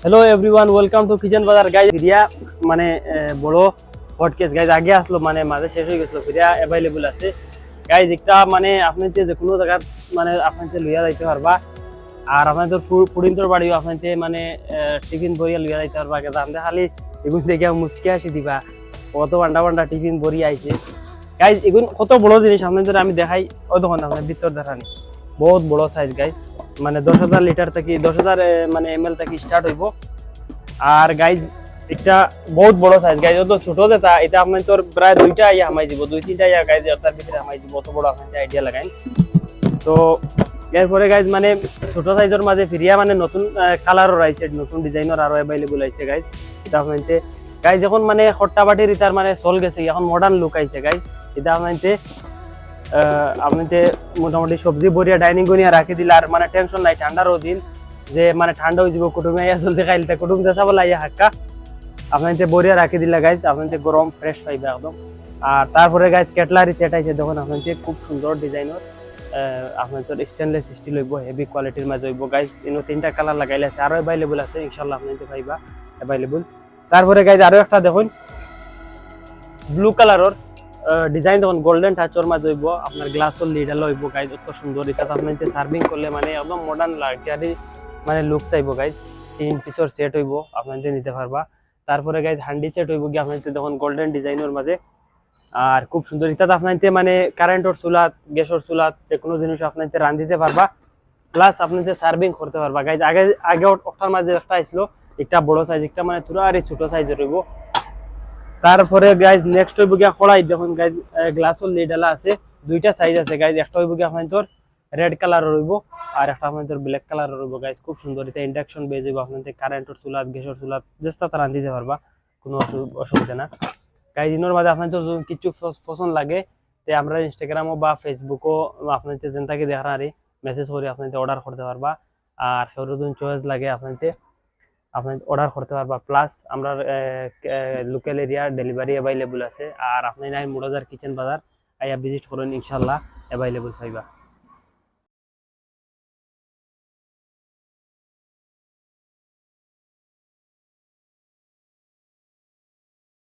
Hello everyone, welcome to kitchen বাজার guys. ফিরিয়া মানে বড় পডকাস্ট গাইজ আগে আসলো, মানে মাঝে শেষ হয়ে গেছিল, ফিরিয়া অ্যাভেলেবল আছে গাইজ। একটা মানে আপনি যে কোনো জায়গার মানে আপনি লইয়া যাইতে পারবা, আর আপনাদের ফুডিন্তর বাড়িও আপনি মানে টিফিন ভরিয়া লইয়া যাইতে পারবা। আমরা খালি এগুন থেকে মুচকে আসি দিবা, কত বান্ডা বান্ডা টিফিন ভরিয়া আইছে গাইজ। এগুন কত বড় জিনিস আপনাদের আমি দেখাই। ওই দোকান আপনার ভিতর দেখানি বহুত বড় সাইজ গাইজ, মানে 10,000 লিটার থেকে 10,000 মানে ml থেকে স্টার্ট হইব। আর গাইজ এটা বহুত বড় সাইজ গাইজ, তো ছোট যেটা এটা আপনার তোর প্রায় দুইটা ইয়া হামাই যাব, দুই তিনটা ইয়া গাইজ তার ভিতরে হামাই যাব, অত বড় আপনার আইডিয়া লাগাইন। তো এরপরে গাইজ মানে ছোট সাইজের মাঝে ফিরিয়া মানে নতুন কালারও আইছে, নতুন ডিজাইনের আরো অ্যাভেলেবল আইছে গাইজ। এটা আপনার গাইজ এখন মানে খট্টা বাটির ইতার মানে চল গেছে, এখন মডার্ন লুক আইছে গাইজ। এটা আপনার মোটামুটি সবজি বরিয়া ডাইনিং করিয়া রাখি দিলে আর মানে টেনশন নাই ঠান্ডারও দিন, যে মানে ঠান্ডা হয়ে যাব, কুটুমে আইয়া চলতে খাইলে কুটুম চেঁচা বলা ইয়া হাক্কা আপনার বরিয়া রাখি দিলা গাইজ। আপনার গরম ফ্রেশ পাইবে একদম। আর তারপরে গাইজ ক্যাটলারি সেট আইছে দেখুন আপনার খুব সুন্দর ডিজাইনের, আপনার স্টেনলেস স্টিল হইব, হেভি কোয়ালিটির মাঝে হইব গাইজ। ইনো তিনটা কালার লাগাইলে আছে, আরো অ্যাভেলেবল আছে ইনশাল্লাহ আপনার পাইবা অ্যাভেলেবল। তারপরে গাইজ আরো একটা দেখুন ব্লু কালারের ডিজাইন, দেখুন গোল্ডেন টাচর মাঝে হইব, আপনার গ্লাসের লিডাল হইব গাইজ, অত সুন্দর। এটা আপনার সার্ভিং করলে মানে একদম মডার্ন লাক্সারি মানে লুক চাইব গাইজ। 3 পিসের সেট হইব, আপনাদের নিতে পারবা। তারপরে গাইজ হান্ডি সেট হইব কি আপনাদের দেখুন গোল্ডেন ডিজাইনের মাঝে, আর খুব সুন্দর। এটা আপনাদের মানে কারেন্টর চুলাত গ্যাসের চুলাত যে কোনো জিনিস আপনাদের রান্ধিতে পারবা, প্লাস আপনাদের সার্ভিং করতে পারবা গাইজ। আগে ওটার মাঝে একটা আসলো, একটা বড় সাইজ, একটা মানে তুরা আর ছোট সাইজের হইব। তারপরে গাইজ নেক্সট হইব গিয়া কড়াই, দেখুন গাইজ গ্লাসের লিডালা আছে, দুইটা সাইজ আছে গাইজ। একটা হইব গিয়া আপনাদের রেড কালার রইব, আর একটা আপনাদের ব্ল্যাক কালার রইব গাইজ। খুব সুন্দর। এটা ইন্ডাকশন বেজ হইব, আপনাদের কারেন্টের চুলাত গ্যাসের চুলাত চেষ্টা তারা রান্ধিতে পারবা, কোনো অসুবিধা না গাইজ। ইনোর মাঝে আপনাদের কিছু পছন্দ লাগে তে আমরা ইনস্টাগ্রামও বা ফেসবুকও আপনাদের যেন তাকে দেখার আরে মেসেজ করে আপনাদের অর্ডার করতে পারবা। আর সরুদিন চয়েস লাগে আপনাদের অর্ডার করতে পারবা, প্লাস আমরা লোকাল এরিয়া ডেলিভারি অ্যাভেলেবল আছে। আর আপনি নাই মুড়াজার কিচেন বাজার আইয়া ভিজিট করুন, ইনশাল্লাহ অ্যাভেলেবল পাইবা।